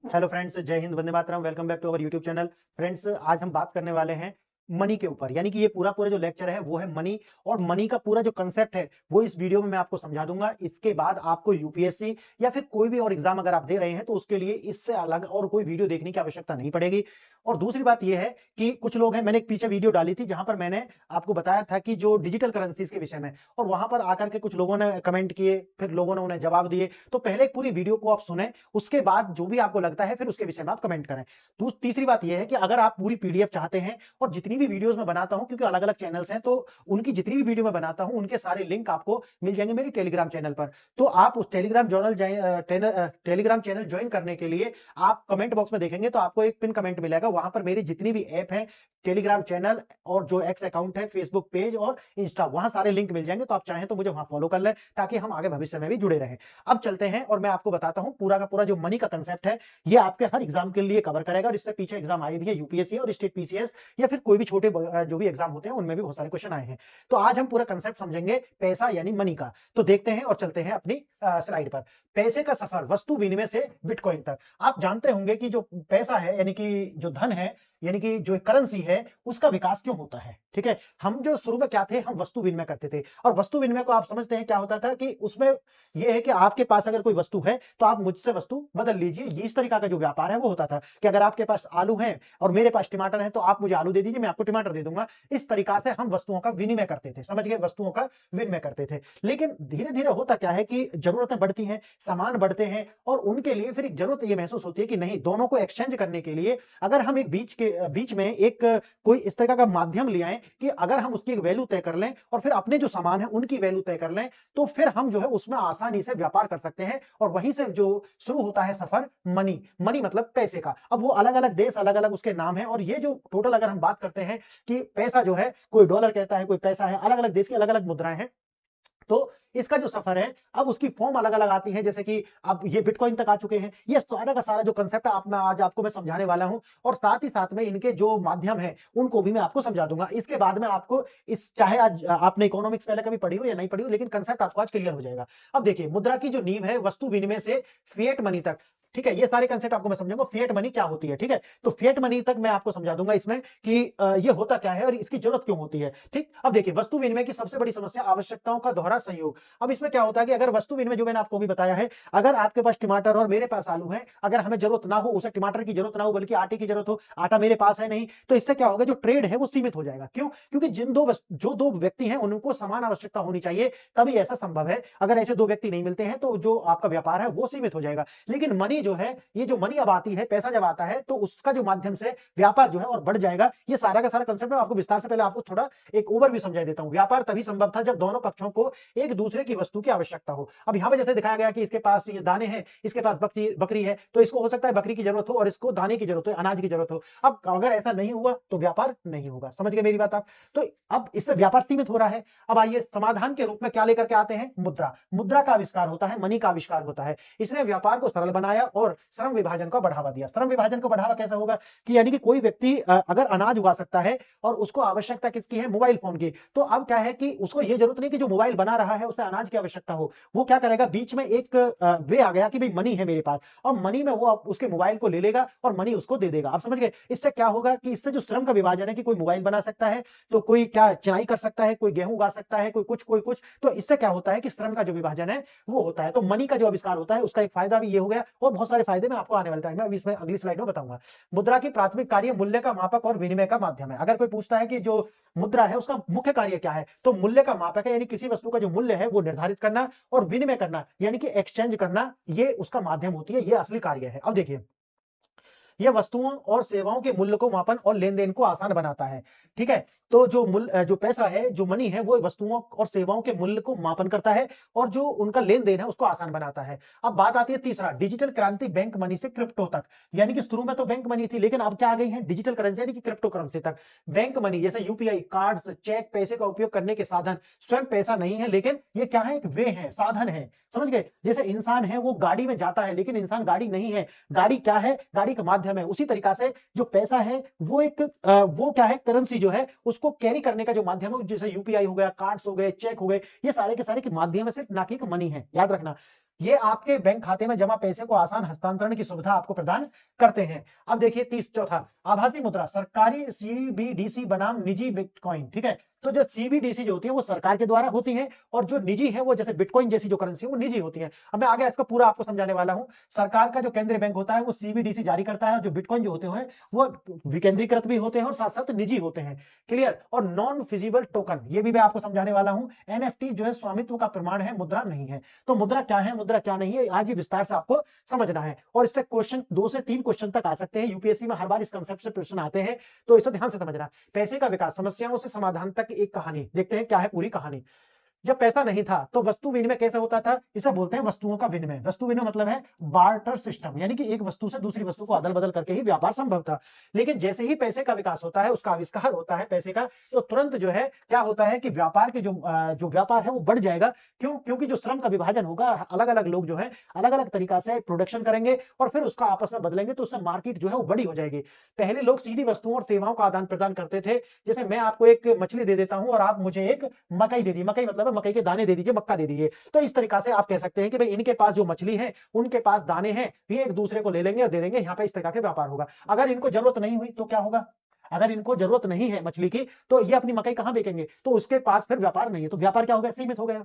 Hello friends, जय हिंद, वंदे मातरम। Welcome back to our YouTube channel. Friends, आज हम बात करने वाले हैं मनी के ऊपर, यानी कि ये पूरा जो लेक्चर है वो है मनी। और मनी का पूरा जो कंसेप्ट है वो इस वीडियो में मैं आपको समझा दूंगा। इसके बाद आपको यूपीएससी या फिर कोई भी और एग्जाम अगर आप दे रहे हैं तो उसके लिए इससे अलग और कोई वीडियो देखने की आवश्यकता नहीं पड़ेगी। और दूसरी बात यह है कि कुछ लोग हैं, मैंने एक पीछे वीडियो डाली थी जहां पर मैंने आपको बताया था कि जो डिजिटल करेंसीज के विषय में, और वहां पर आकर के कुछ लोगों ने कमेंट किए, फिर लोगों ने उन्हें जवाब दिए। तो पहले एक पूरी वीडियो को आप सुने, उसके बाद जो भी आपको लगता है फिर उसके विषय में आप कमेंट करें। तीसरी बात यह है कि अगर आप पूरी पीडीएफ चाहते हैं, और जितनी भी वीडियोस मैं बनाता हूं, क्योंकि अलग अलग चैनल्स हैं, तो उनकी जितनी भी वीडियो मैं बनाता हूं उनके सारे लिंक आपको मिल जाएंगे मेरी टेलीग्राम चैनल पर। तो आप उस टेलीग्राम चैनल ज्वाइन करने के लिए आप कमेंट बॉक्स में देखेंगे तो आपको एक पिन कमेंट मिलेगा, वहां पर मेरी जितनी भी ऐप है, टेलीग्राम चैनल और जो एक्स अकाउंट है, फेसबुक पेज और इंस्टा, वहां सारे लिंक मिल जाएंगे। तो आप चाहें तो मुझे वहां फॉलो कर लें ताकि हम आगे भविष्य में भी जुड़े रहें। अब चलते हैं और मैं आपको बताता हूं पूरा का पूरा जो मनी का कंसेप्ट है, ये आपके हर एग्जाम के लिए कवर करेगा। और इससे पीछे एग्जाम आए भी है, यूपीएससी और स्टेट पीसीएस या फिर कोई भी छोटे जो भी एग्जाम होते हैं उनमें भी बहुत सारे क्वेश्चन आए हैं। तो आज हम पूरा कंसेप्ट समझेंगे पैसा यानी मनी का। तो देखते हैं और चलते हैं अपनी स्लाइड पर। पैसे का सफर वस्तु विनिमय से बिटकॉइन तक। आप जानते होंगे कि जो पैसा है यानी कि जो धन है, यानी कि जो करेंसी है, उसका विकास क्यों होता है। ठीक है, हम जो शुरू में क्या थे, हम वस्तु विनिमय करते थे। और वस्तु विनिमय को आप समझते हैं क्या होता था कि उसमें यह है कि आपके पास अगर कोई वस्तु है तो आप मुझसे वस्तु बदल लीजिए। ये इस तरीका का जो व्यापार है वो होता था कि अगर आपके पास आलू है और मेरे पास टमाटर है तो आप मुझे आलू दे दीजिए, मैं आपको टमाटर दे दूंगा। इस तरीका से हम वस्तुओं का विनिमय करते थे, समझ गए, वस्तुओं का विनिमय करते थे। लेकिन धीरे धीरे होता क्या है कि जरूरतें बढ़ती हैं, सामान बढ़ते हैं, और उनके लिए फिर एक जरूरत ये महसूस होती है कि नहीं, दोनों को एक्सचेंज करने के लिए अगर हम एक बीच में एक कोई इस तरह का माध्यम ले आए कि अगर हम उसकी एक वैल्यू तय कर लें और फिर अपने जो सामान है उनकी वैल्यू तय कर लें, तो फिर हम जो है उसमें आसानी से व्यापार कर सकते हैं। और वहीं से जो शुरू होता है सफर मनी। मनी मतलब पैसे का। अब वो अलग अलग देश, अलग अलग उसके नाम है, और ये जो टोटल अगर हम बात करते हैं कि पैसा जो है, कोई डॉलर कहता है, कोई पैसा है, अलग अलग देश की अलग अलग मुद्राएं हैं। तो इसका जो सफर है, अब उसकी फॉर्म अलग अलग आती है, जैसे कि अब ये बिटकॉइन तक आ चुके हैं। ये सारा का सारा जो कंसेप्ट है आप मैं आज आपको मैं समझाने वाला हूं, और साथ ही साथ में इनके जो माध्यम है उनको भी मैं आपको समझा दूंगा। इसके बाद में आपको इस, चाहे आज आपने इकोनॉमिक्स पहले कभी पढ़ी हो या नहीं पढ़ी हो, लेकिन कंसेप्ट आपको आज क्लियर हो जाएगा। अब देखिए, मुद्रा की जो नींव है वस्तु विनिमय से फिएट मनी तक। ठीक है, ये सारे कंसेप्ट आपको मैं समझाऊंगा। फिएट मनी क्या होती है, ठीक है, तो फिएट मनी तक मैं आपको समझा दूंगा इसमें कि ये होता क्या है और इसकी जरूरत क्यों होती है। ठीक, अब देखिए, वस्तु विनिमय की सबसे बड़ी समस्या आवश्यकताओं का दोहरा संयोग। अब इसमें क्या होता है कि अगर वस्तु विनिमय, जो मैंने आपको भी बताया है, अगर आपके पास टमाटर और मेरे पास आलू है, अगर हमें जरूरत ना हो, उसे टमाटर की जरूरत ना हो बल्कि आटे की जरूरत हो, आटा मेरे पास है नहीं, तो इससे क्या होगा, जो ट्रेड है वो सीमित हो जाएगा। क्यों? क्योंकि जो दो व्यक्ति हैं उनको समान आवश्यकता होनी चाहिए, तभी ऐसा संभव है। अगर ऐसे दो व्यक्ति नहीं मिलते हैं तो जो आपका व्यापार है वो सीमित हो जाएगा। लेकिन मनी जो है, ये जो मनी अब आती है, पैसा जब आता है तो उसका जो माध्यम से व्यापार जो है और बढ़ जाएगा। ये सारा का सारा कंसेप्ट मैं आपको विस्तार से, पहले आपको थोड़ा एक ओवरव्यू समझा देता हूं। व्यापार तभी संभव था जब दोनों पक्षों को एक दूसरे की वस्तु की आवश्यकता हो। अब यहां पर जैसे दिखाया गया कि इसके पास ये दाने हैं, इसके पास बकरी है, तो इसको हो सकता है बकरी की जरूरत हो और इसको दाने की जरूरत हो, अनाज की जरूरत हो। अब अगर ऐसा नहीं हुआ तो व्यापार नहीं होगा। समझ गए मेरी बात आप? तो अब इससे व्यापार सीमित हो रहा है। अब आइए समाधान के रूप में क्या लेकर के आते हैं, मुद्रा। मुद्रा का आविष्कार होता है, मनी का आविष्कार होता है। इसने व्यापार को सरल बनाया और श्रम विभाजन को बढ़ावा दिया। श्रम विभाजन को बढ़ावा कैसा होगा कि यानी कि कोई व्यक्ति अगर अनाज उगा सकता है और उसको आवश्यकता किसकी है, मोबाइल फोन की, तो अब क्या है कि उसको यह जरूरत नहीं कि जो मोबाइल बना रहा है उसमें अनाज की आवश्यकता हो। वो क्या करेगा, बीच में एक वे आ गया कि भाई मनी है मेरे पास, और मनी में वो उसके मोबाइल को ले लेगा और मनी उसको दे देगा। आप समझ गए? इससे क्या होगा कि इससे जो श्रम का विभाजन है कि कोई मोबाइल बना सकता है तो कोई क्या चिनाई कर सकता है, कोई गेहूं उगा सकता है, कोई कुछ, तो इससे क्या होता है कि श्रम का जो विभाजन है वो होता है। तो मनी का जो आविष्कार होता है उसका एक फायदा भी ये हो गया, और बहुत सारे फायदे मैं आपको आने वाले टाइम में, अभी इसमें अगली स्लाइड में बताऊंगा। मुद्रा की प्राथमिक कार्य मूल्य का मापक और विनिमय का माध्यम है। अगर कोई पूछता है कि जो मुद्रा है उसका मुख्य कार्य क्या है, तो मूल्य का मापक है, यानी किसी वस्तु का जो मूल्य है वो निर्धारित करना, और विनिमय करना यानी कि एक्सचेंज करना, ये उसका माध्यम होती है, ये असली कार्य है। अब देखिए, यह वस्तुओं और सेवाओं के मूल्य को मापन और लेन देन को आसान बनाता है। ठीक है, तो जो पैसा है, जो मनी है, वो वस्तुओं और सेवाओं के मूल्य को मापन करता है, और जो उनका लेन देन है उसको आसान बनाता है। अब बात आती है तीसरा, डिजिटल क्रांति, बैंक मनी से क्रिप्टो तक। यानी कि शुरू में तो बैंक मनी थी, लेकिन अब क्या आ गई है, डिजिटल करेंसी यानी कि क्रिप्टो करेंसी तक। बैंक मनी जैसे यूपीआई, कार्ड्स, चेक, पैसे का उपयोग करने के साधन स्वयं पैसा नहीं है, लेकिन ये क्या है, एक वे है, साधन है। समझ गए? जैसे इंसान है वो गाड़ी में जाता है, लेकिन इंसान गाड़ी नहीं है, गाड़ी क्या है, गाड़ी का माध्यम है। उसी तरीका से जो पैसा है वो एक वो क्या है, करेंसी जो है उसको कैरी करने का जो माध्यम है, जैसे यूपीआई हो गया, कार्ड्स हो गए, चेक हो गए, ये सारे के सारे के माध्यम से, ना कि एक मनी है, याद रखना। ये आपके बैंक खाते में जमा पैसे को आसान हस्तांतरण की सुविधा आपको प्रदान करते हैं। अब देखिए चौथा, आभासी मुद्रा, सरकारी सीबीडीसी बनाम निजी बिटकॉइन। ठीक है, तो जो सीबीडीसी जो होती है वो सरकार के द्वारा होती है, और जो निजी है वो जैसे बिटकॉइन जैसी जो करेंसी है वो निजी होती है। अब मैं आगे इसका पूरा आपको समझाने वाला हूं। सरकार का जो केंद्रीय बैंक होता है वो सीबीडीसी जारी करता है, और जो बिटकॉइन जो होते हैं वो विकेंद्रीकृत भी होते हैं और साथ साथ निजी होते हैं। क्लियर। और नॉन फिजिबल टोकन, ये भी मैं आपको समझाने वाला हूं। एनएफटी जो है स्वामित्व का प्रमाण है, मुद्रा नहीं है। तो मुद्रा क्या है, मुद्रा क्या नहीं है, आज ये विस्तार से आपको समझना है। और इससे क्वेश्चन 2 से 3 क्वेश्चन तक आ सकते हैं यूपीएससी में, हर बार इस कंसेप्ट से प्रश्न आते हैं, तो इसे ध्यान से समझना। पैसे का विकास, समस्याओं से समाधान तक एक कहानी। देखते हैं क्या है पूरी कहानी। जब पैसा नहीं था तो वस्तु विनिमय कैसे होता था, इसे बोलते हैं वस्तुओं का विनिमय। वस्तु विनिमय मतलब है बार्टर सिस्टम, यानी कि एक वस्तु से दूसरी वस्तु को अदल बदल करके ही व्यापार संभव था। लेकिन जैसे ही पैसे का विकास होता है, उसका आविष्कार होता है पैसे का, तो तुरंत जो है क्या होता है कि व्यापार के जो व्यापार है वो बढ़ जाएगा। क्योंकि जो श्रम का विभाजन होगा, अलग अलग लोग जो है अलग अलग तरीका से प्रोडक्शन करेंगे और फिर उसका आपस में बदलेंगे, तो उससे मार्केट जो है वो बड़ी हो जाएगी। पहले लोग सीधी वस्तुओं और सेवाओं का आदान प्रदान करते थे। जैसे मैं आपको एक मछली दे देता हूं और आप मुझे एक मकई दे दी, मकई मतलब मकई के दाने दे दीजिए, मक्का दे दीजिए। तो इस तरीका से आप कह सकते हैं कि भाई इनके पास जो मछली है, उनके पास दाने हैं, ये एक दूसरे को ले लेंगे और दे देंगे। यहाँ पे इस तरीका के व्यापार होगा। अगर इनको जरूरत नहीं हुई तो क्या होगा, अगर इनको जरूरत नहीं है मछली की, तो ये अपनी मकई कहां बेचेंगे, तो उसके पास फिर व्यापार नहीं है, तो व्यापार क्या हो गया, सीमित हो गया।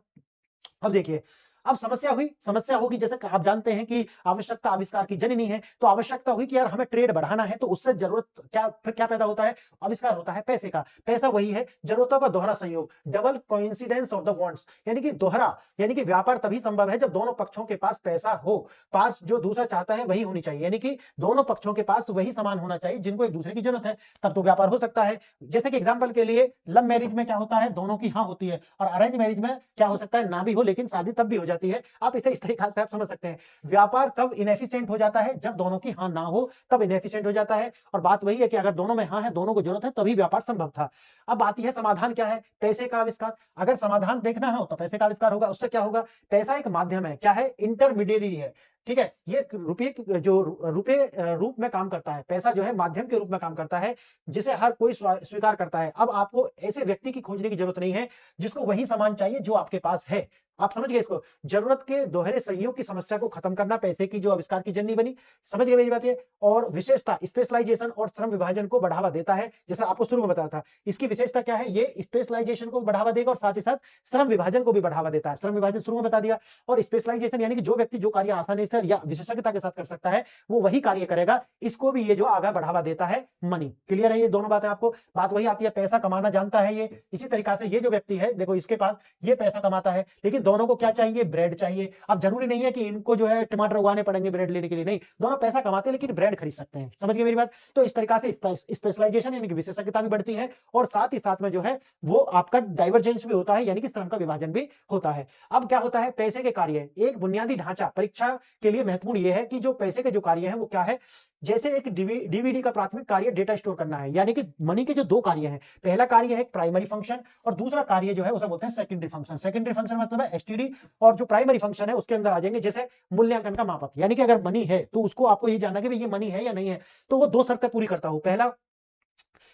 अब देखिए, अब समस्या हुई, समस्या होगी, जैसे आप जानते हैं कि आवश्यकता आविष्कार की जननी है, तो आवश्यकता हुई कि यार हमें ट्रेड बढ़ाना है, तो उससे जरूरत फिर क्या पैदा होता है, आविष्कार होता है पैसे का। पैसा वही है जरूरतों का दोहरा संयोग, double coincidence of the wants, यानी कि दोहरा, यानी कि व्यापार तभी संभव है जब दोनों पक्षों के पास पैसा हो। पास जो दूसरा चाहता है वही होनी चाहिए, यानी कि दोनों पक्षों के पास तो वही सामान होना चाहिए जिनको एक दूसरे की जरूरत है, तब तो व्यापार हो सकता है। जैसे कि एग्जाम्पल के लिए, लव मैरिज में क्या होता है, दोनों की हाँ होती है, और अरेंज मैरिज में क्या हो सकता है, ना भी हो लेकिन शादी तब भी हो जाती है। आप इसे इस तरीके से आप समझ सकते हैं। व्यापार कब इनएफिशिएंट हो जाता है, जब दोनों की हाँ ना हो, तब इनएफिशिएंट हो जाता है। और बात वही है कि अगर दोनों में हाँ है, दोनों को जरूरत है, तभी व्यापार संभव था। अब आती है समाधान क्या है, पैसे का आविष्कार। अगर समाधान देखना हो तो पैसे का आविष्कार होगा। उससे क्या होगा, पैसा एक माध्यम है, क्या है, इंटरमीडिएरी है। ठीक है, ये रुपये जो रुपये रूप में काम करता है, पैसा जो है माध्यम के रूप में काम करता है, जिसे हर कोई स्वीकार करता है। अब आपको ऐसे व्यक्ति की खोजने की जरूरत नहीं है जिसको वही सामान चाहिए जो आपके पास है। आप समझ गए इसको, जरूरत के दोहरे संयोग की समस्या को खत्म करना पैसे की जो आविष्कार की जननी बनी। समझ गए मेरी बात ये। और विशेषता, स्पेशलाइजेशन और श्रम विभाजन को बढ़ावा देता है, जैसे आपको शुरू में बताया था। इसकी विशेषता क्या है, ये स्पेशलाइजेशन को बढ़ावा देगा और साथ ही साथ श्रम विभाजन को भी बढ़ावा देता है। श्रम विभाजन शुरू में बता दिया, और स्पेशलाइजेशन यानी कि जो व्यक्ति जो कार्य आसानी से या विशेषज्ञता के साथ कर सकता है वो वही कार्य करेगा। इसको भी ये जो आगे बढ़ावा देता है मनी। क्लियर है ये दोनों बातें आपको। बात वही आती है, पैसा कमाना जानता है ये। इसी तरीका से ये जो व्यक्ति है, देखो इसके पास ये पैसा कमाता है, लेकिन दोनों को क्या चाहिए, ब्रेड चाहिए। अब जरूरी नहीं है कि इनको जो है टमाटर उगाने पड़ेंगे ब्रेड लेने के लिए, नहीं, दोनों पैसा कमाते हैं लेकिन ब्रेड खरीद सकते हैं। समझ गए मेरी बात। तो इस तरीका से स्पेशलाइजेशन यानी कि विशेषज्ञता भी बढ़ती है, और साथ ही साथ में जो है वो आपका डाइवर्जेंस भी होता है, यानी कि श्रम का विभाजन भी होता है। अब क्या होता है, पैसे के कार्य, एक बुनियादी ढांचा परीक्षा के लिए महत्वपूर्ण यह है कि जो पैसे के जो कार्य है वो क्या है। जैसे एक डीवीडी का प्राथमिक कार्य डेटा स्टोर करना है, यानी कि मनी के जो दो कार्य हैं, पहला कार्य है प्राइमरी फंक्शन, और दूसरा कार्य जो है उसे बोलते हैं सेकेंडरी फंक्शन। सेकेंडरी फंक्शन मतलब है एसटीडी, और जो प्राइमरी फंक्शन है उसके अंदर आ जाएंगे जैसे मूल्यांकन का मापक, यानी कि अगर मनी है तो उसको आपको ये जानना कि ये मनी है या नहीं है, तो वो दो शर्तें पूरी करता हो। पहला,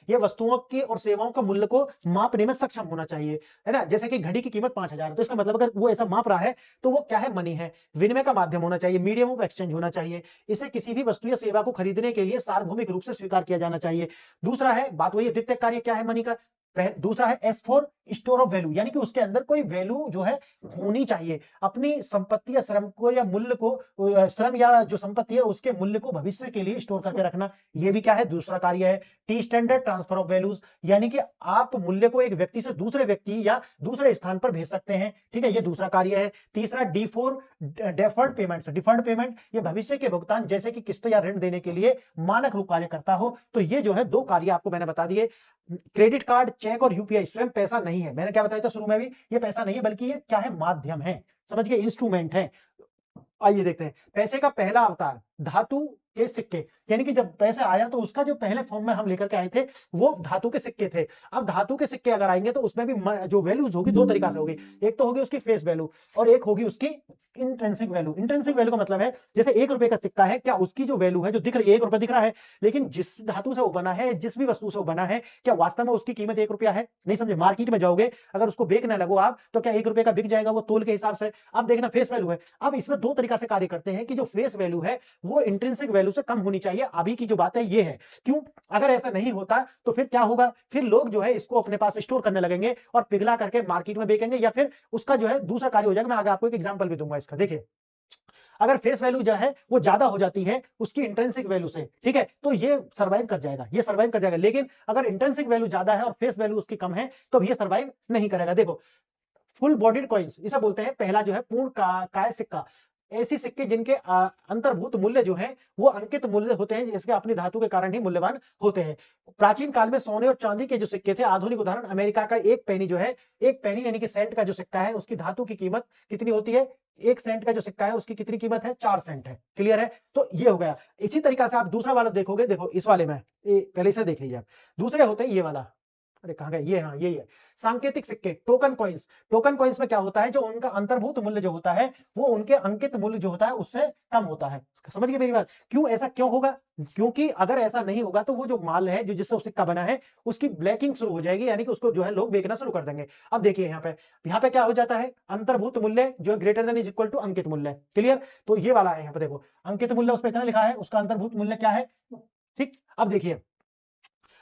ये वस्तुओं के और सेवाओं का मूल्य को मापने में सक्षम होना चाहिए, है ना। जैसे कि घड़ी की कीमत 5,000, तो इसका मतलब अगर वो ऐसा माप रहा है तो वो क्या है, मनी है। विनिमय का माध्यम होना चाहिए, मीडियम ऑफ एक्सचेंज होना चाहिए। इसे किसी भी वस्तु या सेवा को खरीदने के लिए सार्वभौमिक रूप से स्वीकार किया जाना चाहिए। दूसरा है, बात वही, द्वितीय कार्य क्या है मनी का। दूसरा है S for store of value, यानी कि उसके अंदर कोई वैल्यू जो है होनी चाहिए, अपनी संपत्ति या श्रम को या मूल्य को, श्रम या जो संपत्ति है उसके मूल्य को भविष्य के लिए स्टोर करके रखना, ये भी क्या है, दूसरा कार्य है। T standard transfer of values, यानी कि आप मूल्य को एक व्यक्ति से दूसरे व्यक्ति या दूसरे स्थान पर भेज सकते हैं। ठीक है, ये दूसरा कार्य है। तीसरा, D for deferred payment, deferred payment, ये भविष्य के भुगतान जैसे कि किस्त या ऋण देने के लिए मानक रूप कार्य करता हो। तो ये जो है दो कार्य आपको मैंने बता दिए। क्रेडिट कार्ड, चेक और यूपीआई स्वयं पैसा नहीं है, मैंने क्या बताया था शुरू में भी, ये पैसा नहीं है बल्कि ये क्या है, माध्यम है। समझ गए, इंस्ट्रूमेंट है। आइए देखते हैं, पैसे का पहला अवतार धातु के सिक्के, यानी कि जब पैसे आया तो उसका जो पहले फॉर्म में हम लेकर के आए थे वो धातु के सिक्के थे। अब धातु के सिक्के अगर आएंगे तो उसमें भी जो वैल्यूज होगी दो तरीका से होगी, एक तो होगी उसकी फेस वैल्यू और एक होगी उसकी इंट्रिंसिक वैल्यू। इंट्रिंसिक वैल्यू का मतलब है जैसे 1 रुपए का सिक्का है, क्या उसकी जो वैल्यू है जो दिख रही है 1 रुपया दिख रहा है, लेकिन जिस धातु से वो बना है, जिस भी वस्तु से वो बना है, क्या वास्तव में उसकी कीमत 1 रुपया है? नहीं समझे। मार्केट में जाओगे अगर उसको बेचने लगो आप तो क्या 1 रुपए का बिक जाएगा वो तोल के हिसाब से? अब देखना फेस वैल्यू है। अब इसमें दो तरीका से कार्य करते हैं कि जो फेस वैल्यू है वो इंट्रिंसिक वैल्यू से कम होनी चाहिए। अभी की जो बात है ये है। क्यों? अगर ऐसा नहीं होता तो फिर क्या होगा? फिर लोग जो है इसको अपने पास स्टोर करने लगेंगे और पिघला करके मार्केट में बेचेंगे, या फिर उसका जो है दूसरा कार्य हो जाएगा। मैं आगे आपको एक एग्जांपल भी दूंगा इसका। देखिए, अगर फेस वैल्यू जो है वो ज्यादा हो जाती है उसकी इंट्रिंसिक वैल्यू से, ठीक है, तो ये सर्वाइव कर जाएगा, ये सर्वाइव कर जाएगा। लेकिन अगर इंट्रिंसिक वैल्यू ज्यादा है और फेस वैल्यू उसकी कम है तो ये सर्वाइव नहीं करेगा। देखो, फुल बॉडीड कॉइन्स इसे बोलते हैं। पहला जो है पूर्ण काय सिक्का, ऐसी सिक्के जिनके अंतर्भूत मूल्य जो है वो अंकित मूल्य होते हैं, जिसके अपनी धातु के कारण ही मूल्यवान होते हैं। प्राचीन काल में सोने और चांदी के जो सिक्के थे, आधुनिक उदाहरण अमेरिका का एक पेनी जो है, एक पेनी यानी कि सेंट का जो सिक्का है उसकी धातु की कीमत कितनी होती है? एक सेंट का जो सिक्का है उसकी कितनी कीमत है? 4 सेंट है। क्लियर है? तो ये हो गया। इसी तरीका से आप दूसरा वाला देखोगे, देखो इस वाले में पहले इसे देख लीजिए आप। दूसरे होते हैं ये वाला, अरे कहां गए ये, हाँ यही है सांकेतिक सिक्के, टोकन कॉइन्स। टोकन कॉइन्स में क्या होता है, जो उनका अंतर्भूत मूल्य जो होता है वो उनके अंकित मूल्य जो होता है उससे कम होता है। समझ गए मेरी बात? क्यों ऐसा क्यों होगा? क्योंकि अगर ऐसा नहीं होगा तो वो जो माल है जो जिससे उस सिक्का बना है उसकी ब्लैकिंग शुरू हो जाएगी, यानी कि उसको जो है लोग बेचना शुरू कर देंगे। अब देखिए यहाँ पे क्या हो जाता है, अंतर्भूत मूल्य जो है greater than is equal to अंकित मूल्य। क्लियर? तो ये वाला है, यहाँ पे देखो अंकित मूल्य उस पर इतना लिखा है, उसका अंतर्भूत मूल्य क्या है। ठीक, अब देखिए,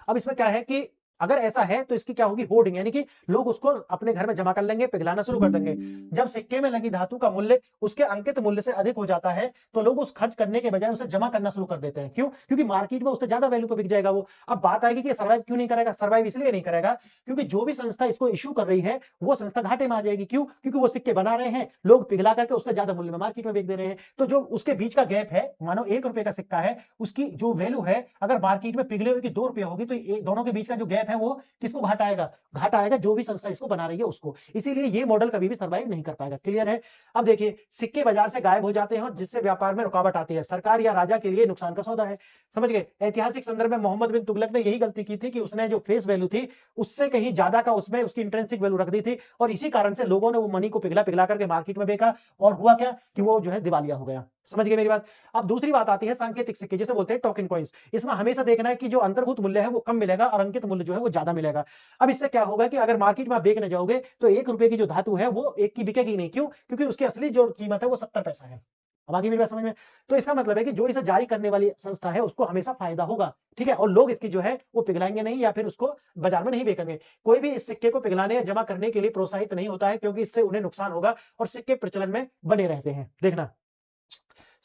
अब इसमें क्या है कि अगर ऐसा है तो इसकी क्या होगी, होर्डिंग, यानी कि लोग उसको अपने घर में जमा कर लेंगे, पिघलाना शुरू कर देंगे। जब सिक्के में लगी धातु का मूल्य उसके अंकित मूल्य से अधिक हो जाता है तो लोग उस खर्च करने के बजाय उसे जमा करना शुरू कर देते हैं। क्यों? क्योंकि मार्केट में उससे ज्यादा वैल्यू पर बिक जाएगा वो। अब बात आएगी कि सर्वाइव क्यों नहीं करेगा। सर्वाइव इसलिए नहीं करेगा क्योंकि जो भी संस्था इसको इश्यू कर रही है वो संस्था घाटे में आ जाएगी। क्यों? क्योंकि वो सिक्के बना रहे हैं, लोग पिघला करके उससे ज्यादा मूल्य में मार्केट में बेच दे रहे हैं। तो जो उसके बीच का गैप है, मानो 1 रुपए का सिक्का है, उसकी जो वैल्यू है अगर मार्केट में पिघले हुए की 2 रुपए होगी तो दोनों के बीच का जो गैप है वो किसको घाटा आएगा? घाटा आएगा जो भी संस्था इसको बना रही है उसको। इसीलिए ये मॉडल कभी भी सर्वाइव नहीं कर पाएगा। क्लियर है? अब देखिए, सिक्के बाजार से गायब हो जाते हैं और जिससे व्यापार में रुकावट आती है, सरकार या राजा के लिए नुकसान का सौदा है। समझ गए? ऐतिहासिक संदर्भ में मोहम्मद बिन तुगलक ने यही गलती की थी कि उसने जो फेस वैल्यू थी उससे कहीं ज्यादा का उसमें उसकी इंट्रिंसिक वैल्यू रख दी थी, और इसी कारण से लोगों ने वो मनी को पिघला पिघला करके मार्केट में बेचा, और हुआ क्या कि वो जो है दिवालिया हो गया। समझ गए मेरी बात? अब दूसरी बात आती है सांकेतिक सिक्के, जिसे बोलते हैं टोकन कॉइन्स। इसमें हमेशा देखना है कि जो अंतर्भूत मूल्य है वो कम मिलेगा और अंकित मूल्य जो है वो ज्यादा मिलेगा। अब इससे क्या होगा कि अगर मार्केट में आप बेचने जाओगे तो 1 रुपए की जो धातु है वो 1 की बिकेगी नहीं। क्यों? क्योंकि उसकी असली जो कीमत है वो 70 पैसा है। अब आगे मेरी बात समझ में? तो इसका मतलब है कि जो इसे जारी करने वाली संस्था है उसको हमेशा फायदा होगा, ठीक है, और लोग इसकी जो है वो पिघलाएंगे नहीं या फिर उसको बाजार में नहीं बेचेंगे। कोई भी इस सिक्के को पिघलाने या जमा करने के लिए प्रोत्साहित नहीं होता है, क्योंकि इससे उन्हें नुकसान होगा और सिक्के प्रचलन में बने रहते हैं। देखना,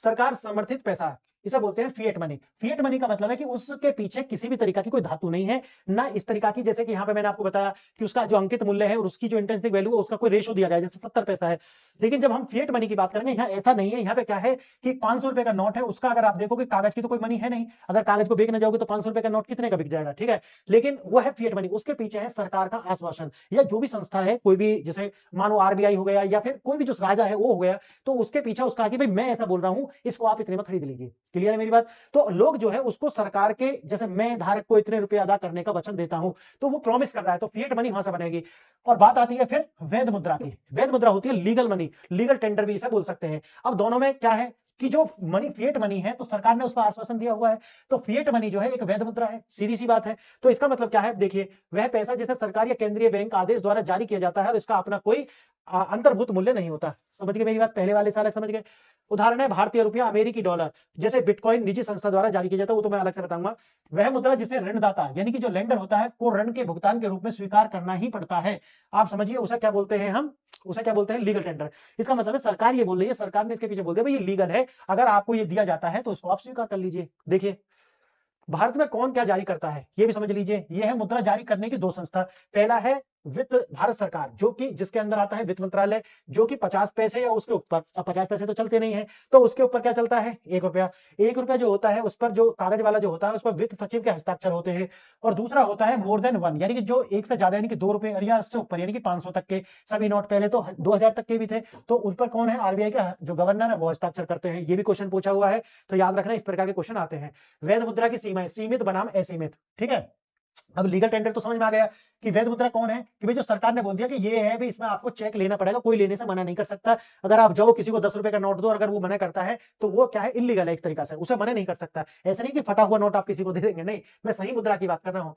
सरकार समर्थित पैसा, इसे बोलते हैं फिएट मनी। फिएट मनी का मतलब है कि उसके पीछे किसी भी तरीका की कोई धातु नहीं है, ना इस तरीका की, जैसे कि यहाँ पे मैंने आपको बताया कि उसका जो अंकित मूल्य है और उसकी जो इंट्रिंसिक वैल्यू है उसका कोई रेशो दिया गया है, जैसे 70 पैसा है। लेकिन जब हम फिएट मनी की बात करेंगे यहाँ ऐसा नहीं है। यहाँ पे क्या है कि 500 रुपए का नोट है, उसका अगर आप देखोगे कागज की तो कोई मनी है नहीं। अगर कागज को बेचने जाओगे तो 500 रुपए का नोट कितने का बिक जाएगा, ठीक है, लेकिन वो है फिएट मनी। उसके पीछे है सरकार का आश्वासन, या जो भी संस्था है, कोई भी, जैसे मानो आरबीआई हो गया या फिर कोई भी जो राजा है वो हो गया, तो उसके पीछे उसका कि भाई मैं ऐसा बोल रहा हूं, इसको आप इतने में खरीद लीजिए। क्लियर है मेरी बात? तो लोग जो है उसको सरकार के, जैसे मैं धारक को इतने रुपए अदा करने का वचन देता हूं, तो वो प्रॉमिस कर रहा है, तो फिएट मनी वहां से बनेगी। और बात आती है फिर वैध मुद्रा की। वैध मुद्रा होती है लीगल मनी, लीगल टेंडर भी इसे बोल सकते हैं। अब दोनों में क्या है कि जो मनी फिएट मनी है तो सरकार ने उसका आश्वासन दिया हुआ है, तो फिएट मनी जो है एक वैध मुद्रा है, सीधी सी बात है। तो इसका मतलब क्या है, देखिए, वह पैसा जिसे सरकार या केंद्रीय बैंक आदेश द्वारा जारी किया जाता है और इसका अपना कोई अंतर्भूत मूल्य नहीं होता। समझ गए मेरी बात? पहले वाले साल समझ गए? उदाहरण है भारतीय रुपया, अमेरिकी डॉलर, जैसे बिटकॉइन निजी संस्था द्वारा जारी किया जाता है, वो तो मैं अलग से बताऊंगा। वह मुद्रा जिसे ऋणदाता यानी कि जो लेंडर होता है को ऋण के भुगतान के रूप में स्वीकार करना ही पड़ता है। आप समझिए, उसे क्या बोलते हैं हम? उसे क्या बोलते हैं? Legal tender. इसका मतलब है सरकार ये बोल रही है, सरकार ने इसके पीछे बोल दिया भाई ये लीगल है, अगर आपको ये दिया जाता है तो उसको आप स्वीकार कर लीजिए। देखिए, भारत में कौन क्या जारी करता है ये भी समझ लीजिए। ये है मुद्रा जारी करने की दो संस्था। पहला है वित्त भारत सरकार, जो कि जिसके अंदर आता है वित्त मंत्रालय, जो कि 50 पैसे या उसके ऊपर, अब 50 पैसे तो चलते नहीं है, तो उसके ऊपर क्या चलता है, 1 रुपया। 1 रुपया जो होता है उस पर जो कागज वाला जो होता है उस पर वित्त सचिव के हस्ताक्षर होते हैं। और दूसरा होता है मोर देन 1, यानी कि जो 1 से ज्यादा, यानी कि 2 रुपए या उससे ऊपर, यानी कि 500 तक के सभी नोट, पहले तो 2000 तक के भी थे, तो उस पर कौन है, आरबीआई का जो गवर्नर है वो हस्ताक्षर करते हैं। ये भी क्वेश्चन पूछा हुआ है, तो याद रखना इस प्रकार के क्वेश्चन आते हैं। वैध मुद्रा की सीमाएं, सीमित बनाम असीमित, ठीक है। अब लीगल टेंडर तो समझ में आ गया कि वैध मुद्रा कौन है, कि भाई जो सरकार ने बोल दिया कि ये है भी, इसमें आपको चेक लेना पड़ेगा, कोई लेने से मना नहीं कर सकता। अगर आप जाओ किसी को 10 रुपए का नोट दो, अगर वो मना करता है तो वो क्या है, इलीगल है एक तरीका से, उसे मना नहीं कर सकता। ऐसा नहीं कि फटा हुआ नोट आप किसी को दे देंगे, नहीं, मैं सही मुद्रा की बात कर रहा हूं।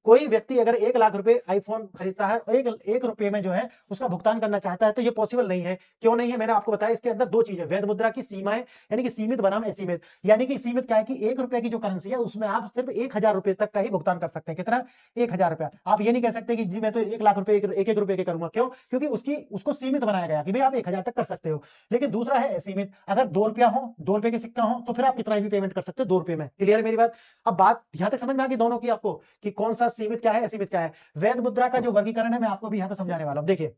कोई व्यक्ति अगर 1 लाख रुपए आईफोन खरीदता है और एक रुपए में जो है उसका भुगतान करना चाहता है, तो ये पॉसिबल नहीं है। क्यों नहीं है, मैंने आपको बताया, इसके अंदर 2 चीजें, वैध मुद्रा की सीमाएं, यानी कि सीमित बनाम असीमित। यानी कि सीमित क्या है कि 1 रुपए की जो करेंसी है उसमें आप सिर्फ 1000 रुपए तक का ही भुगतान कर सकते हैं। कितना, 1000 रुपया। आप ये नहीं कह सकते कि जी मैं तो 1 लाख रुपए एक रुपए के करूंगा, क्यों, क्योंकि उसको सीमित बनाया गया कि भाई आप 1000 तक कर सकते हो। लेकिन दूसरा है असीमित, अगर 2 रुपया हो, 2 रुपए के सिक्का हो, तो फिर आप कितना भी पेमेंट कर सकते हो 2 रुपए में। क्लियर है मेरी बात। अब बात यहां तक समझ में आ गई दोनों की आपको, कि कौन सा सीमित क्या है, असीमित क्या है। वैध मुद्रा का जो वर्गीकरण है मैं आपको भी यहां पे समझाने वाला हूं। देखिए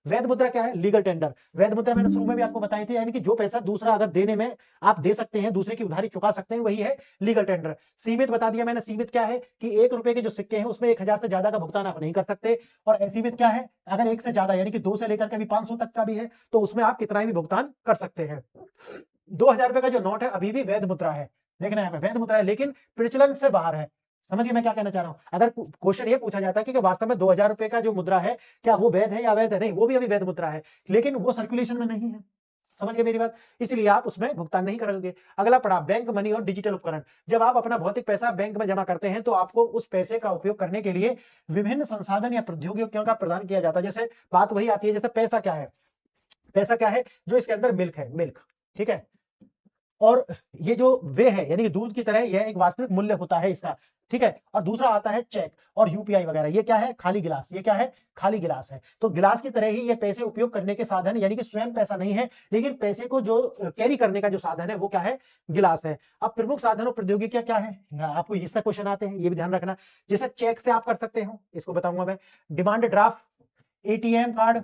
वैध मुद्रा क्या है, लीगल टेंडर। वैध मुद्रा मैंने शुरू में भी आपको बताई थी, यानी कि जो पैसा दूसरा अगर देने में आप दे सकते हैं, दूसरे की उधारी चुका सकते हैं, वही है लीगल टेंडर। सीमित बता दिया मैंने, सीमित क्या है कि 1 रुपए के जो सिक्के हैं उसमें 1000 से ज्यादा का भुगतान आप नहीं कर सकते। और असीमित क्या है, अगर 1 से ज्यादा, यानी कि 2 से लेकर के भी 500 तक का भी है, तो उसमें आप कितना भी भुगतान कर सकते हैं। 2000 रुपए का जो नोट है अभी भी वैध मुद्रा है, देखना है वैध मुद्रा है, लेकिन प्रचलन से बाहर है। समझिए मैं क्या कहना चाह रहा हूं। अगर क्वेश्चन ये पूछा जाता है कि वास्तव में 2000 रुपए का जो मुद्रा है क्या वो वैध है या अवैध है, नहीं, वो भी अभी वैध मुद्रा है, लेकिन वो सर्कुलेशन में नहीं है। समझ गए मेरी बात, इसलिए आप उसमें भुगतान नहीं करोगे। अगला पड़ाव, बैंक मनी और डिजिटल उपकरण। जब आप अपना भौतिक पैसा बैंक में जमा करते हैं तो आपको उस पैसे का उपयोग करने के लिए विभिन्न संसाधन या प्रौद्योगिकियों का प्रदान किया जाता है। जैसे बात वही आती है, जैसे पैसा क्या है, पैसा क्या है, जो इसके अंदर मिल्क है, मिल्क, ठीक है। और ये जो वे है, यानी कि दूध की तरह, यह एक वास्तविक मूल्य होता है इसका, ठीक है। और दूसरा आता है चेक और यूपीआई वगैरह। ये क्या है, खाली गिलास। ये क्या है, खाली गिलास है। तो गिलास की तरह ही ये पैसे उपयोग करने के साधन, यानी कि स्वयं पैसा नहीं है, लेकिन पैसे को जो कैरी करने का जो साधन है वो क्या है, गिलास है। अब प्रमुख साधन और प्रौद्योगिकियां क्या है, आपको इसका क्वेश्चन आते हैं, ये भी ध्यान रखना। जैसे चेक से आप कर सकते हो, इसको बताऊंगा मैं, demand draft, ATM card,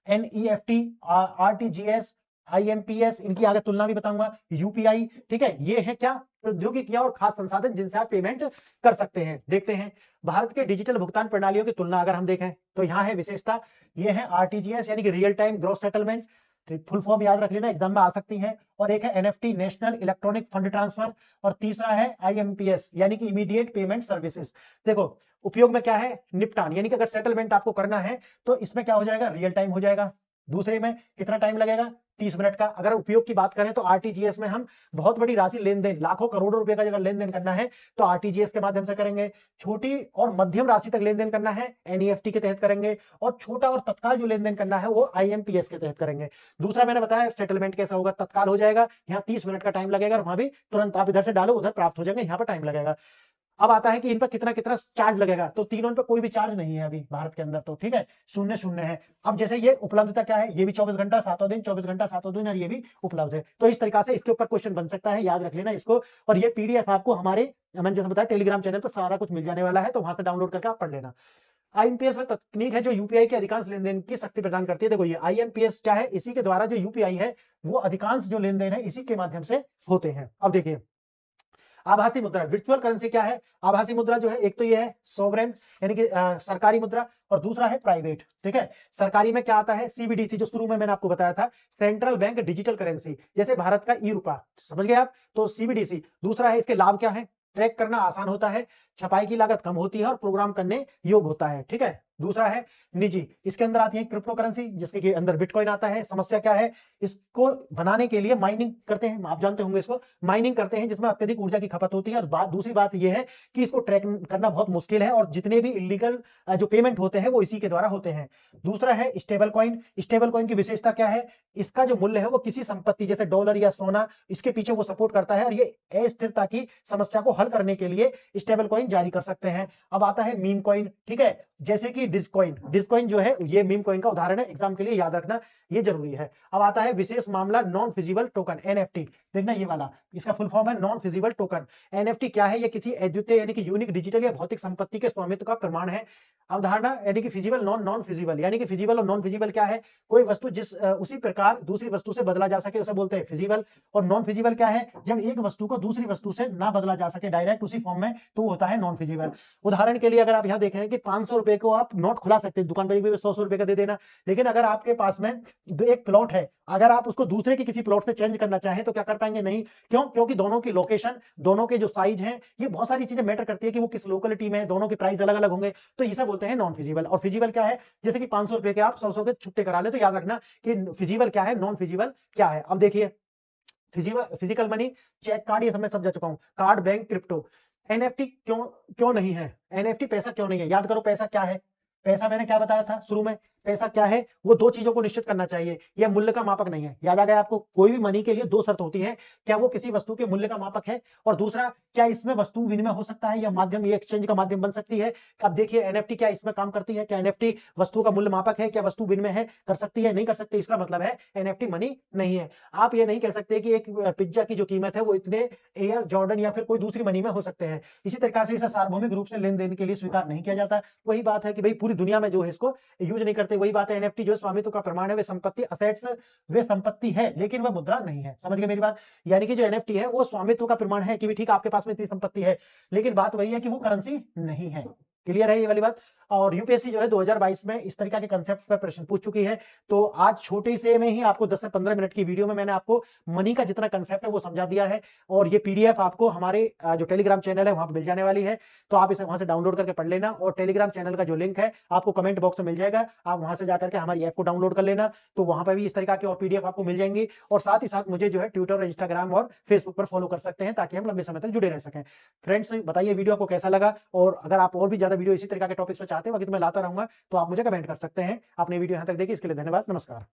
NEFT, RTGS, IMPS, इनकी आगे तुलना भी बताऊंगा, यूपीआई, ठीक है। ये है क्या, प्रौद्योगिकियां और खास संसाधन जिनसे आप पेमेंट कर सकते हैं। देखते हैं भारत के डिजिटल भुगतान प्रणालियों की तुलना अगर हम देखें तो यहाँ है विशेषता, ये है आरटीजीएस यानी कि real time gross settlement, full form याद रख लेना, एग्जाम में आ सकती है। और एक है NFT, national electronic fund transfer. और तीसरा है आईएमपीएस यानी कि इमीडिएट पेमेंट सर्विसेज। देखो उपयोग में क्या है, निपटान, यानी कि अगर सेटलमेंट आपको करना है तो इसमें क्या हो जाएगा, रियल टाइम हो जाएगा। दूसरे में कितना टाइम लगेगा, 30 मिनट का। अगर उपयोग की बात करें तो आरटीजीएस में हम बहुत बड़ी राशि लेन देन, लाखों करोड़ों रुपए का अगर लेन देन करना है तो आरटीजीएस के माध्यम से करेंगे। छोटी और मध्यम राशि तक लेन देन करना है एनईएफटी के तहत करेंगे। और छोटा और तत्काल जो लेन देन करना है वो आईएमपीएस के तहत करेंगे। दूसरा मैंने बताया सेटलमेंट कैसा होगा, तत्काल हो जाएगा, यहाँ 30 मिनट का टाइम लगेगा, वहां भी तुरंत आप इधर से डालो उधर प्राप्त हो जाएंगे, यहाँ पर टाइम लगेगा। अब आता है कि इन पर कितना कितना चार्ज लगेगा, तो तीनों पर कोई भी चार्ज नहीं है अभी भारत के अंदर, तो ठीक है, शून्य शून्य है। अब जैसे ये उपलब्धता क्या है, ये भी 24 घंटा 7 दिन, 24 घंटा 7 दिन, और ये भी उपलब्ध है। तो इस तरीका से इसके ऊपर क्वेश्चन बन सकता है, याद रख लेना इसको। और ये पीडीएफ आपको हमारे, मैंने जैसे बताया, टेलीग्राम चैनल पर सारा कुछ मिल जाने वाला है, तो वहां से डाउनलोड करके आप पढ़ लेना। आईएमपीएस में तकनीक है जो यूपीआई के अधिकांश लेन देन की शक्ति प्रदान करती है। देखो ये आईएमपीएस क्या है, इसी के द्वारा जो यूपीआई है वो अधिकांश जो लेन देन है इसी के माध्यम से होते हैं। अब देखिए आभासी मुद्रा, वर्चुअल करेंसी क्या है, आभासी मुद्रा जो है, एक तो ये है सोवरेन यानी कि सरकारी मुद्रा, और दूसरा है प्राइवेट, ठीक है। सरकारी में क्या आता है, सीबीडीसी, जो शुरू में मैंने आपको बताया था, सेंट्रल बैंक डिजिटल करेंसी, जैसे भारत का ई रूपा, समझ गए आप, तो सीबीडीसी। दूसरा है, इसके लाभ क्या है, ट्रैक करना आसान होता है, छपाई की लागत कम होती है और प्रोग्राम करने योग्य होता है, ठीक है। दूसरा है निजी, इसके अंदर आती है क्रिप्टो करेंसी जिसके अंदर बिटकॉइन आता है। समस्या क्या है, इसको बनाने के लिए माइनिंग करते हैं, आप जानते होंगे इसको, माइनिंग करते हैं जिसमें अत्यधिक ऊर्जा की खपत होती है। और दूसरी बात यह है कि इसको ट्रैक करना बहुत मुश्किल है, और जितने भी इलीगल जो पेमेंट होते हैं वो इसी के द्वारा होते हैं। दूसरा है स्टेबल कॉइन। स्टेबल कॉइन की विशेषता क्या है, इसका जो मूल्य है वो किसी संपत्ति जैसे डॉलर या सोना, इसके पीछे वो सपोर्ट करता है, और ये अस्थिरता की समस्या को हल करने के लिए स्टेबल कॉइन जारी कर सकते हैं। अब आता है मीम कॉइन, ठीक है, जैसे कि डिस्कॉइन। डिस्कॉइन जो है ये मीम कॉइन का उदाहरण है, एग्जाम के लिए याद रखना ये जरूरी है। अब आता है विशेष मामला नॉन फिजिबल टोकन, एनएफटी। देखना ये वाला, इसका फुल फॉर्म है नॉन फिजिबल टोकन। एनएफटी क्या है? ये किसी अद्वितीय यानी कि यूनिक डिजिटल या भौतिक संपत्ति के स्वामित्व का प्रमाण है। अवधारणा यानी कि फिजिबल नॉन नॉन फिजिबल, यानी कि फिजिबल और नॉन फिजिबल क्या है? कोई वस्तु जिस उसी प्रकार दूसरी वस्तु से बदला जा सके उसे बोलते हैं फिजिबल। और नॉन फिजिबल क्या है? जब एक वस्तु को दूसरी वस्तु से ना बदला जा सके डायरेक्ट उसी फॉर्म में, तो वो होता है नॉन फिजिबल। उदाहरण के लिए अगर आप यहाँ देखें कि 500 रुपए को आप नोट खुला सकते हैं, दुकान पर भी 100 रुपए का दे देना, लेकिन अगर आपके पास में एक प्लॉट है, अगर आप उसको दूसरे के किसी प्लॉट से चेंज करना चाहें तो क्या कर पाएंगे? नहीं। क्यों? क्योंकि दोनों की लोकेशन, दोनों के जो साइज हैं, ये बहुत सारी चीजें मैटर करती है कि वो किस लोकेलिटी में है, दोनों के प्राइस अलग अलग होंगे, तो इसे बोलते हैं नॉन फिजिबल। और फिजिबल क्या है? जैसे कि 500 रुपए के आप 100 के छुट्टे करा ले, तो याद रखना कि फिजिबल क्या है, नॉन फिजिबल क्या है। अब देखिए फिजिकल मनी, चेक, कार्ड, ये सब मैं समझा चुका हूं, कार्ड, बैंक, क्रिप्टो। एनएफटी क्यों क्यों नहीं है? एनएफटी पैसा क्यों नहीं है? याद करो पैसा क्या है? पैसा मैंने क्या बताया था शुरू में? पैसा क्या है? वो दो चीजों को निश्चित करना चाहिए, यह मूल्य का मापक नहीं है। याद आ गया आपको? कोई भी मनी के लिए दो शर्त होती है, क्या वो किसी वस्तु के मूल्य का मापक है, और दूसरा क्या इसमें वस्तु विनिमय हो सकता है या माध्यम, ये एक्सचेंज का माध्यम बन सकती है। अब देखिए एनएफटी क्या इसमें काम करती है? क्या एनएफटी वस्तु का मूल्य मापक है? क्या वस्तु विनिमय है, कर सकती है? नहीं कर सकती। इसका मतलब है एनएफटी मनी नहीं है। आप ये नहीं कह सकते कि एक पिज्जा की जो कीमत है वो इतने एयर जॉर्डन या फिर कोई दूसरी मनी में हो सकते हैं। इसी तरीके से इसे सार्वभौमिक रूप से लेन देन के लिए स्वीकार नहीं किया जाता। वही बात है कि भाई पूरी दुनिया में जो है इसको यूज नहीं करते। वही बात है, एनएफटी जो स्वामित्व का प्रमाण है, वे संपत्ति, असेट्स, वे संपत्ति है लेकिन वह मुद्रा नहीं है। समझ गए मेरी बात? यानी कि जो एनएफटी है वो स्वामित्व का प्रमाण है कि भी ठीक आपके पास में इतनी संपत्ति है, लेकिन बात वही है कि वो करेंसी नहीं है। क्लियर है ये वाली बात? और यूपीएससी जो है 2022 में इस तरीके के कंसेप्ट पर प्रश्न पूछ चुकी है। तो आज छोटे से में ही आपको 10 से 15 मिनट की वीडियो में मैंने आपको मनी का जितना कंसेप्ट है वो समझा दिया है। और ये पीडीएफ आपको हमारे जो टेलीग्राम चैनल है वहां पर मिल जाने वाली है, तो आप इसे वहां से डाउनलोड करके पढ़ लेना। और टेलीग्राम चैनल का जो लिंक है आपको कमेंट बॉक्स में मिल जाएगा, आप वहां से जाकर के हमारी ऐप को डाउनलोड कर लेना, तो वहां पर भी इस तरीके की और पीडीएफ आपको मिल जाएंगी। और साथ ही साथ मुझे जो है ट्विटर, इंस्टाग्राम और फेसबुक पर फॉलो कर सकते हैं, ताकि हम लंबे समय तक जुड़े रह सकें। फ्रेंड्स बताइए वीडियो आपको कैसा लगा, और अगर आप और भी ज्यादा वीडियो इसी तरीके के टॉपिक्स पर चाहते हैं, वक्त मैं लाता रहूंगा, तो आप मुझे कमेंट कर सकते हैं। आपने वीडियो यहां तक देखी, इसके लिए धन्यवाद। नमस्कार।